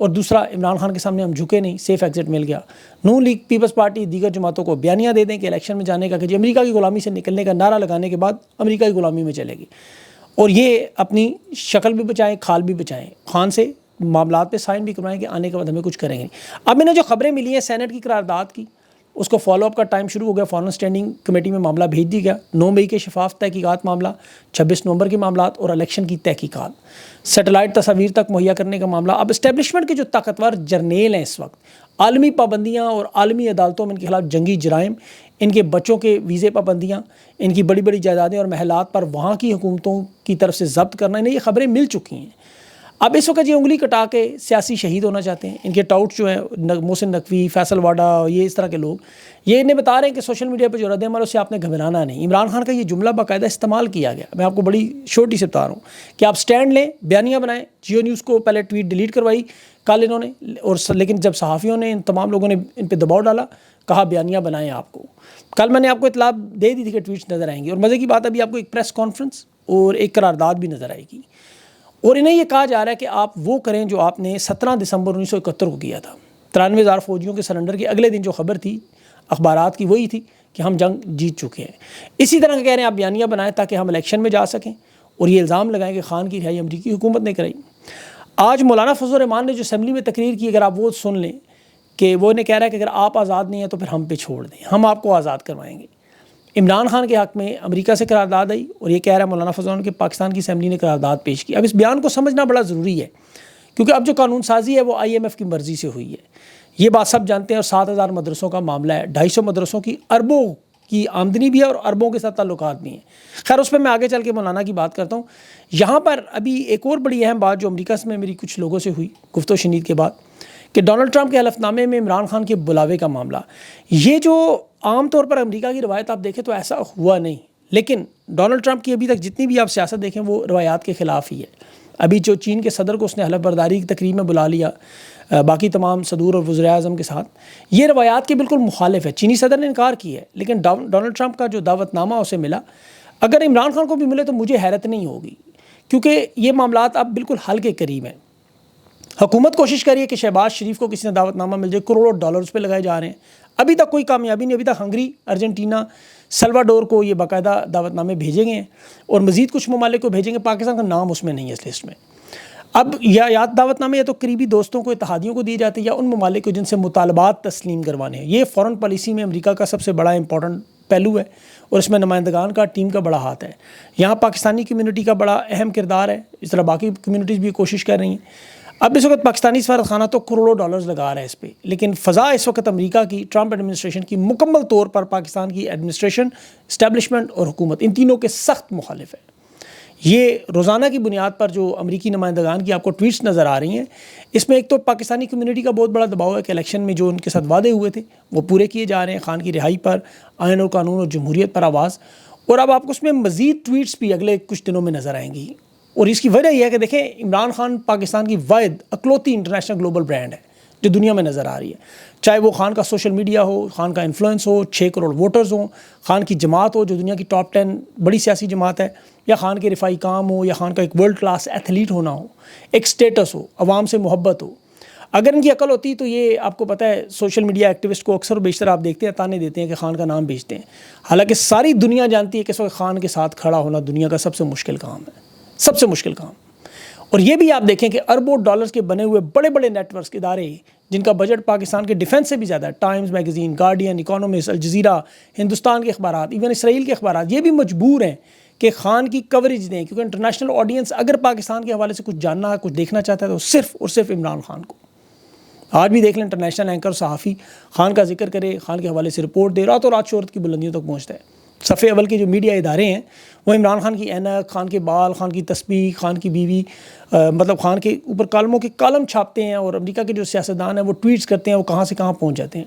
اور دوسرا عمران خان کے سامنے ہم جھکے نہیں، سیف ایگزٹ مل گیا۔ نون لیگ، پیپلز پارٹی، دیگر جماعتوں کو بیانیہ دے دیں کہ الیکشن میں جانے کا کہ جی امریکہ کی غلامی سے نکلنے کا نعرہ لگانے کے بعد امریکہ کی غلامی میں چلے گی، اور یہ اپنی شکل بھی بچائیں، کھال بھی بچائیں، خان سے معاملات پہ سائن بھی کروائیں کہ آنے کے بعد ہمیں کچھ کریں گے نہیں۔ اب انہیں جو خبریں ملی ہیں سینٹ کی قرارداد کی، اس کو فالو اپ کا ٹائم شروع ہو گیا، فارن اسٹینڈنگ کمیٹی میں معاملہ بھیج دیا گیا، 9 مئی کے شفاف تحقیقات معاملہ، 26 نومبر کے معاملات اور الیکشن کی تحقیقات، سیٹلائٹ تصاویر تک مہیا کرنے کا معاملہ۔ اب اسٹیبلشمنٹ کے جو طاقتور جرنیل ہیں اس وقت، عالمی پابندیاں اور عالمی عدالتوں میں ان کے خلاف جنگی جرائم، ان کے بچوں کے ویزے پابندیاں، ان کی بڑی بڑی جائیدادیں اور محلات پر وہاں کی حکومتوں کی طرف سے ضبط کرنا، انہیں یہ خبریں مل چکی ہیں۔ اب اس وقت یہ انگلی کٹا کے سیاسی شہید ہونا چاہتے ہیں۔ ان کے ٹاؤٹ جو ہیں محسن نقوی، فیصل واڈا، یہ اس طرح کے لوگ یہ انہیں بتا رہے ہیں کہ سوشل میڈیا پہ جو رد عمل اس سے آپ نے گھبرانا نہیں۔ عمران خان کا یہ جملہ باقاعدہ استعمال کیا گیا، میں آپ کو بڑی چھوٹی سے بتا رہا ہوں کہ آپ سٹینڈ لیں، بیانیہ بنائیں۔ جیو نیوز کو پہلے ٹویٹ ڈیلیٹ کروائی کل انہوں نے، اور لیکن جب صحافیوں نے، ان تمام لوگوں نے ان پہ دباؤ ڈالا، کہا بیانیہ بنائیں آپ کو۔ کل میں نے آپ کو اطلاع دے دی تھی کہ ٹویٹس نظر آئیں گے، اور مزے کی بات ابھی آپ کو ایک پریس کانفرنس اور ایک قرارداد بھی نظر آئے گی، اور انہیں یہ کہا جا رہا ہے کہ آپ وہ کریں جو آپ نے 17 دسمبر 1971 کو کیا تھا۔ 93,000 فوجیوں کے سرنڈر کے اگلے دن جو خبر تھی اخبارات کی وہی تھی کہ ہم جنگ جیت چکے ہیں۔ اسی طرح کہہ رہے ہیں آپ بیانیہ بنائیں تاکہ ہم الیکشن میں جا سکیں، اور یہ الزام لگائیں کہ خان کی رہائی امریکی حکومت نے کرائی۔ آج مولانا فضل الرحمان نے جو اسمبلی میں تقریر کی، اگر آپ وہ سن لیں کہ وہ انہیں کہہ رہا ہے کہ اگر آپ آزاد نہیں ہیں تو پھر ہم پہ چھوڑ دیں، ہم آپ کو آزاد کروائیں گے۔ عمران خان کے حق میں امریکہ سے قرارداد آئی، اور یہ کہہ رہا ہے مولانا فضل الرحمان کہ پاکستان کی اسمبلی نے قرارداد پیش کی۔ اب اس بیان کو سمجھنا بڑا ضروری ہے، کیونکہ اب جو قانون سازی ہے وہ IMF کی مرضی سے ہوئی ہے، یہ بات سب جانتے ہیں، اور 7,000 مدرسوں کا معاملہ ہے، 250 مدرسوں کی اربوں کی آمدنی بھی ہے اور اربوں کے ساتھ تعلقات بھی ہیں۔ خیر اس پہ میں آگے چل کے مولانا کی بات کرتا ہوں۔ یہاں پر ابھی ایک اور بڑی اہم بات جو امریکہ میں میری کچھ لوگوں سے ہوئی گفت و شنید کے بعد، کہ ڈونلڈ ٹرمپ کے حلف نامے میں عمران خان کے بلاوے کا معاملہ، یہ جو عام طور پر امریکہ کی روایت آپ دیکھیں تو ایسا ہوا نہیں، لیکن ڈونلڈ ٹرمپ کی ابھی تک جتنی بھی آپ سیاست دیکھیں وہ روایات کے خلاف ہی ہے۔ ابھی جو چین کے صدر کو اس نے حلف برداری کی تقریب میں بلا لیا باقی تمام صدور اور وزراء اعظم کے ساتھ، یہ روایات کے بالکل مخالف ہے۔ چینی صدر نے انکار کی ہے، لیکن ڈونلڈ ٹرمپ کا جو دعوت نامہ اسے ملا، اگر عمران خان کو بھی ملے تو مجھے حیرت نہیں ہوگی، کیونکہ یہ معاملات اب بالکل حل کے قریب ہیں۔ حکومت کوشش کر رہی ہے کہ شہباز شریف کو کسی نے دعوت نامہ مل جائے، کروڑوں ڈالرز پہ لگائے جا رہے ہیں، ابھی تک کوئی کامیابی نہیں۔ ابھی تک ہنگری، ارجنٹینا، سلواڈور کو یہ باقاعدہ دعوت نامے بھیجے گئے ہیں، اور مزید کچھ ممالک کو بھیجیں گے، پاکستان کا نام اس میں نہیں ہے اس لسٹ میں۔ اب یا دعوت نامے یا تو قریبی دوستوں کو، اتحادیوں کو دیے جاتے ہیں، یا ان ممالک کو جن سے مطالبات تسلیم کروانے ہیں۔ یہ فورن پالیسی میں امریکہ کا سب سے بڑا امپورٹنٹ پہلو ہے، اور اس میں نمائندگان کا، ٹیم کا بڑا ہاتھ ہے۔ یہاں پاکستانی کمیونٹی کا بڑا اہم کردار ہے، اس طرح باقی کمیونٹیز بھی کوشش کر رہی ہیں۔ اب اس وقت پاکستانی سفارت خانہ تو کروڑوں ڈالرز لگا رہا ہے اس پہ، لیکن فضا اس وقت امریکہ کی، ٹرمپ ایڈمنسٹریشن کی مکمل طور پر پاکستان کی ایڈمنسٹریشن، اسٹیبلشمنٹ اور حکومت، ان تینوں کے سخت مخالف ہے۔ یہ روزانہ کی بنیاد پر جو امریکی نمائندگان کی آپ کو ٹویٹس نظر آ رہی ہیں، اس میں ایک تو پاکستانی کمیونٹی کا بہت بڑا دباؤ ہے کہ الیکشن میں جو ان کے ساتھ وعدے ہوئے تھے وہ پورے کیے جا رہے ہیں، خان کی رہائی پر، آئین اور قانون اور جمہوریت پر آواز، اور اب آپ کو اس میں مزید ٹویٹس بھی اگلے کچھ دنوں میں نظر آئیں گی۔ اور اس کی وجہ یہ ہے کہ دیکھیں عمران خان پاکستان کی واحد اکلوتی انٹرنیشنل گلوبل برانڈ ہے جو دنیا میں نظر آ رہی ہے، چاہے وہ خان کا سوشل میڈیا ہو، خان کا انفلوئنس ہو، 6 کروڑ ووٹرز ہوں، خان کی جماعت ہو جو دنیا کی ٹاپ 10 بڑی سیاسی جماعت ہے، یا خان کے رفائی کام ہو، یا خان کا ایک ورلڈ کلاس ایتھلیٹ ہونا ہو، ایک سٹیٹس ہو، عوام سے محبت ہو۔ اگر ان کی عقل ہوتی تو یہ آپ کو پتہ ہے سوشل میڈیا ایکٹیوسٹ کو اکثر و بیشتر آپ دیکھتے ہیں تانے دیتے ہیں کہ خان کا نام بیچتے ہیں، حالانکہ ساری دنیا جانتی ہے کہ اس وقت خان کے ساتھ کھڑا ہونا دنیا کا سب سے مشکل کام ہے، سب سے مشکل کام۔ اور یہ بھی آپ دیکھیں کہ اربوں ڈالرز کے بنے ہوئے بڑے بڑے نیٹ ورکس کے ادارے جن کا بجٹ پاکستان کے ڈیفنس سے بھی زیادہ ہے، Times magazine, guardian, economist, Al Jazeera, Hindustan کے اخبارات، ایون اسرائیل کے اخبارات، یہ بھی مجبور ہیں کہ خان کی کوریج دیں، کیونکہ انٹرنیشنل آڈینس اگر پاکستان کے حوالے سے کچھ جاننا ہے، کچھ دیکھنا چاہتا ہے تو صرف اور صرف عمران خان کو۔ آج بھی دیکھ لیں انٹرنیشنل اینکر صحافی خان کا ذکر کرے، خان کے حوالے سے رپورٹ دے، راتوں رات شہرت کی بلندیوں تک پہنچتا ہے۔ صفحے اول کے جو میڈیا ادارے ہیں وہ عمران خان کی اینک، خان کے بال، خان کی تسبیح، خان کی بیوی، مطلب خان کے اوپر کالموں کے کالم چھاپتے ہیں، اور امریکہ کے جو سیاستدان ہیں وہ ٹویٹس کرتے ہیں، وہ کہاں سے کہاں پہنچ جاتے ہیں۔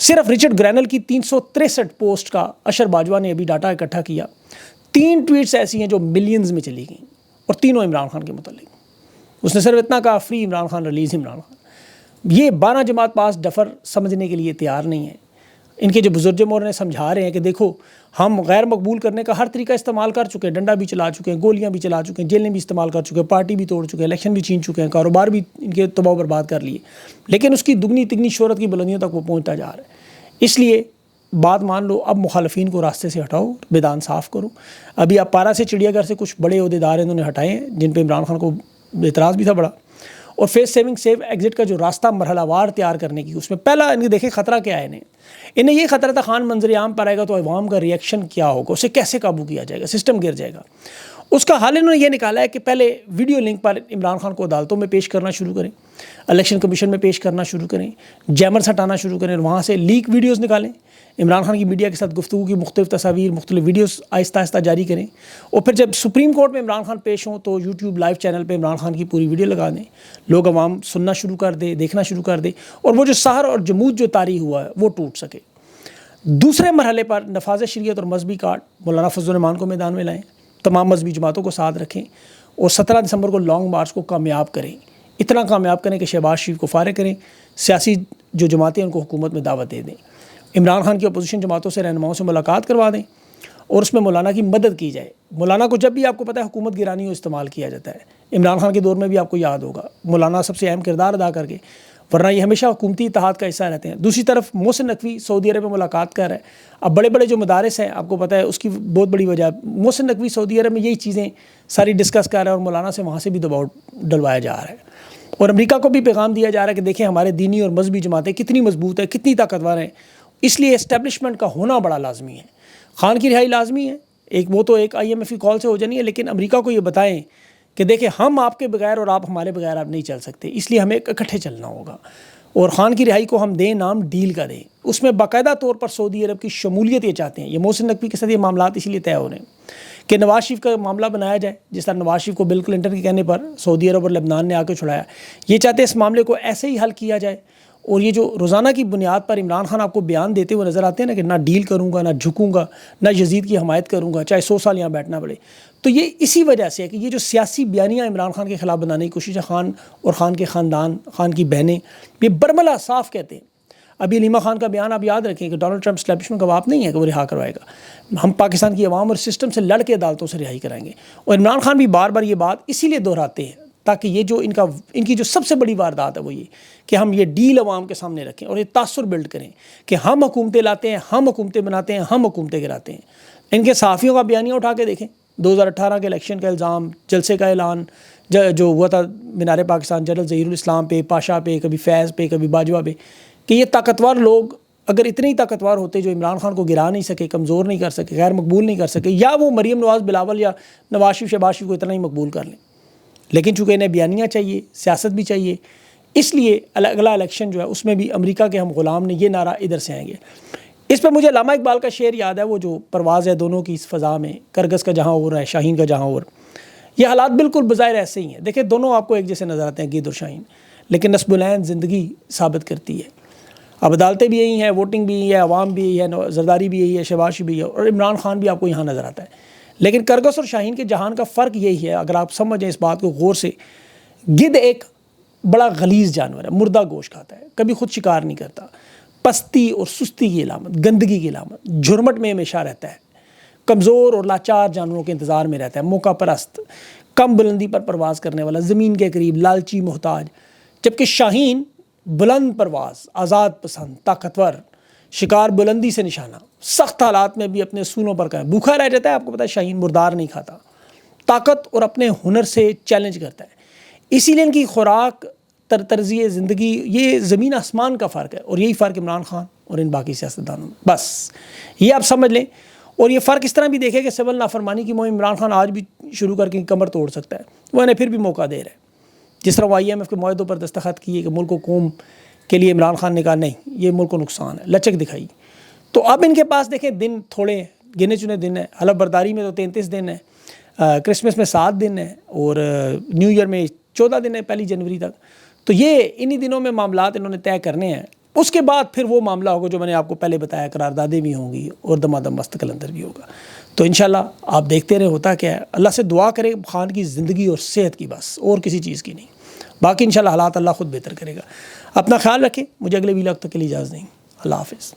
صرف رچرڈ گرینل کی 363 پوسٹ کا اشر باجوہ نے ابھی ڈاٹا اکٹھا کیا، 3 ٹویٹس ایسی ہیں جو ملینز میں چلی گئیں، اور تینوں عمران خان کے متعلق۔ اس نے صرف اتنا کہا فری عمران خان، ریلیز عمران خان۔ یہ 12 جماعت پاس ڈفر سمجھنے کے لیے تیار نہیں ہے۔ ان کے جو بزرگ مور نے سمجھا رہے ہیں کہ دیکھو ہم غیر مقبول کرنے کا ہر طریقہ استعمال کر چکے ہیں، ڈنڈا بھی چلا چکے ہیں، گولیاں بھی چلا چکے ہیں، جیلیں بھی استعمال کر چکے ہیں، پارٹی بھی توڑ چکے ہیں، الیکشن بھی چھین چکے ہیں، کاروبار بھی ان کے تباہ و برباد کر لیے، لیکن اس کی دگنی تگنی شہرت کی بلندیوں تک وہ پہنچتا جا رہا ہے۔ اس لیے بات مان لو، اب مخالفین کو راستے سے ہٹاؤ، میدان صاف کرو۔ ابھی آپ پارا سے چڑیا گھر سے کچھ بڑے عہدیدار انہوں نے ہٹائے ہیں جن پہ عمران خان کو اعتراض بھی تھا بڑا، اور فیس سیونگ سیو ایگزٹ کا جو راستہ مرحلہ وار تیار کرنے کی، اس میں پہلا ان کے دیکھیں خطرہ کیا ہے انہیں یہ خطرہ تھا خان منظر عام پر آئے گا تو عوام کا ریئیکشن کیا ہوگا، اسے کیسے قابو کیا جائے گا، سسٹم گر جائے گا۔ اس کا حل انہوں نے یہ نکالا ہے کہ پہلے ویڈیو لنک پر عمران خان کو عدالتوں میں پیش کرنا شروع کریں، الیکشن کمیشن میں پیش کرنا شروع کریں، جیمرز ہٹانا شروع کریں، وہاں سے لیک ویڈیوز نکالیں، عمران خان کی میڈیا کے ساتھ گفتگو کی مختلف تصاویر، مختلف ویڈیوز آہستہ آہستہ جاری کریں، اور پھر جب سپریم کورٹ میں عمران خان پیش ہوں تو یوٹیوب لائیو چینل پہ عمران خان کی پوری ویڈیو لگا دیں، لوگ عوام سننا شروع کر دیں، دیکھنا شروع کر دیں، اور وہ جو سحر اور جمود جو طاری ہوا ہے وہ ٹوٹ سکے۔ دوسرے مرحلے پر نفاذ شریعت اور مذہبی کارڈ مولانا فضل الرحمان کو میدان میں لائیں، تمام مذہبی جماعتوں کو ساتھ رکھیں، اور 17 دسمبر کو لانگ مارچ کو کامیاب کریں، اتنا کامیاب کریں کہ شہباز شریف کو فارغ کریں، سیاسی جو جماعتیں ان کو حکومت میں دعوت دے دیں، عمران خان کی اپوزیشن جماعتوں سے رہنماؤں سے ملاقات کروا دیں، اور اس میں مولانا کی مدد کی جائے۔ مولانا کو جب بھی آپ کو پتہ ہے حکومت گرانی ہو استعمال کیا جاتا ہے، عمران خان کے دور میں بھی آپ کو یاد ہوگا مولانا سب سے اہم کردار ادا کر کے، ورنہ یہ ہمیشہ حکومتی اتحاد کا حصہ رہتے ہیں۔ دوسری طرف محسن نقوی سعودی عرب میں ملاقات کر رہا ہے، اب بڑے بڑے جو مدارس ہیں آپ کو پتہ ہے اس کی بہت بڑی وجہ محسن نقوی سعودی عرب میں یہی چیزیں ساری ڈسکس کر رہا ہے، اور مولانا سے وہاں سے بھی دباؤ ڈلوایا جا رہا ہے، اور امریکہ کو بھی پیغام دیا جا رہا ہے کہ دیکھیں ہمارے دینی اور مذہبی جماعتیں کتنی مضبوط ہیں، کتنی طاقتور ہیں، اس لیے اسٹیبلشمنٹ کا ہونا بڑا لازمی ہے۔ خان کی رہائی لازمی ہے، وہ تو ایک IMF کی کال سے ہو جانی ہے، لیکن امریکہ کو یہ بتائیں کہ دیکھیں ہم آپ کے بغیر اور آپ ہمارے بغیر آپ نہیں چل سکتے، اس لیے ہمیں اکٹھے چلنا ہوگا، اور خان کی رہائی کو ہم دیں نام ڈیل کا دیں، اس میں باقاعدہ طور پر سعودی عرب کی شمولیت یہ چاہتے ہیں۔ یہ محسن نقوی کے ساتھ یہ معاملات اسی لیے طے ہو رہے ہیں کہ نواز شریف کا معاملہ بنایا جائے، جس طرح نواز شریف کو بل کلنٹن کے کہنے پر سعودی عرب اور لبنان نے آ کے چھڑایا، یہ چاہتے ہیں اس معاملے کو ایسے ہی حل کیا جائے۔ اور یہ جو روزانہ کی بنیاد پر عمران خان آپ کو بیان دیتے ہوئے نظر آتے ہیں نا کہ نہ ڈیل کروں گا، نہ جھکوں گا، نہ یزید کی حمایت کروں گا چاہے 100 سال یہاں بیٹھنا پڑے، تو یہ اسی وجہ سے ہے کہ یہ جو سیاسی بیانیاں عمران خان کے خلاف بنانے کی کوشش ہے، خان اور خان کے خاندان، خان کی بہنیں، یہ برملا صاف کہتے ہیں۔ ابھی علیمہ خان کا بیان آپ یاد رکھیں کہ ڈونلڈ ٹرمپ اسٹیبلشمنٹ کا باپ نہیں ہے کہ وہ رہا کروائے گا، ہم پاکستان کی عوام اور سسٹم سے لڑ کے عدالتوں سے رہائی کرائیں گے، اور عمران خان بھی بار بار یہ بات اسی لیے دہراتے ہیں تاکہ یہ جو ان کی جو سب سے بڑی واردات ہے وہ یہ کہ ہم یہ ڈیل عوام کے سامنے رکھیں اور یہ تاثر بلڈ کریں کہ ہم حکومتیں لاتے ہیں، ہم حکومتیں بناتے ہیں، ہم حکومتیں گراتے ہیں۔ ان کے صحافیوں کا بیانیہ اٹھا کے دیکھیں، 2018 کے الیکشن کا الزام، جلسے کا اعلان جو ہوا تھا مینار پاکستان جنرل ظہیر الاسلام پہ، پاشا پہ، کبھی فیض پہ، کبھی باجوہ پہ، کہ یہ طاقتور لوگ اگر اتنے ہی طاقتور ہوتے جو عمران خان کو گرا نہیں سکے، کمزور نہیں کر سکے، غیر مقبول نہیں کر سکے، یا وہ مریم نواز بلاول یا نواز شریف شہباز شریف کو اتنا ہی مقبول کر لیں، لیکن چونکہ انہیں بیانیہ چاہیے، سیاست بھی چاہیے، اس لیے اگلا الیکشن جو ہے اس میں بھی امریکہ کے ہم غلام نے یہ نعرہ ادھر سے آئیں گے۔ اس پہ مجھے علامہ اقبال کا شعر یاد ہے، وہ جو پرواز ہے دونوں کی اس فضا میں، کرگس کا جہاں اور ہے شاہین کا جہاں اور، یہ حالات بالکل بظاہر ایسے ہی ہیں۔ دیکھیں دونوں آپ کو ایک جیسے نظر آتے ہیں، گید اور شاہین، لیکن نسب العین زندگی ثابت کرتی ہے۔ اب عدالتیں بھی یہی ہیں، ووٹنگ بھی یہی ہے، عوام بھی یہی ہے، زرداری بھی یہی ہے، شہباز شریف بھی ہے، اور عمران خان بھی آپ کو یہاں نظر آتا ہے۔ لیکن کرگس اور شاہین کے جہان کا فرق یہی ہے، اگر آپ سمجھیں اس بات کو غور سے، گدھ ایک بڑا غلیظ جانور ہے، مردہ گوشت کھاتا ہے، کبھی خود شکار نہیں کرتا، پستی اور سستی کی علامت، گندگی کی علامت، جھرمٹ میں ہمیشہ رہتا ہے، کمزور اور لاچار جانوروں کے انتظار میں رہتا ہے، موقع پرست، کم بلندی پر پرواز کرنے والا، زمین کے قریب، لالچی، محتاج۔ جبکہ شاہین بلند پرواز، آزاد پسند، طاقتور، شکار بلندی سے نشانہ، سخت حالات میں بھی اپنے اصولوں پر قائم، بھوکا رہ جاتا ہے، آپ کو پتہ ہے شاہین مردار نہیں کھاتا، طاقت اور اپنے ہنر سے چیلنج کرتا ہے۔ اسی لیے ان کی خوراک، طرز زندگی، یہ زمین آسمان کا فرق ہے، اور یہی فرق عمران خان اور ان باقی سیاستدانوں میں، بس یہ آپ سمجھ لیں۔ اور یہ فرق اس طرح بھی دیکھے کہ سول نافرمانی کی مہم عمران خان آج بھی شروع کر کے کمر توڑ سکتا ہے، وہ انہیں پھر بھی موقع دے رہا ہے، جس طرح وہ IMF کے معاہدوں پر دستخط کیے کہ ملک و قوم کے لیے عمران خان نے کہا نہیں یہ ملک کو نقصان ہے، لچک دکھائی۔ تو اب ان کے پاس دیکھیں دن تھوڑے ہیں، گنے چنے دن ہیں، حلف برداری میں تو 33 دن ہے، کرسمس میں 7 دن ہے، اور نیو ایئر میں 14 دن ہے، 1 جنوری تک۔ تو یہ انہی دنوں میں معاملات انہوں نے طے کرنے ہیں، اس کے بعد پھر وہ معاملہ ہوگا جو میں نے آپ کو پہلے بتایا، قراردادیں بھی ہوں گی اور دمادم مست کلندر بھی ہوگا۔ تو انشاءاللہ آپ دیکھتے رہے ہوتا کیا ہے، اللہ سے دعا کرے خان کی زندگی اور صحت کی، بس اور کسی چیز کی نہیں، باقی انشاءاللہ حالات اللہ خود بہتر کرے گا۔ اپنا خیال رکھیں، مجھے اگلے ویلاگ تک کے لیے اجازت دیں، اللہ حافظ۔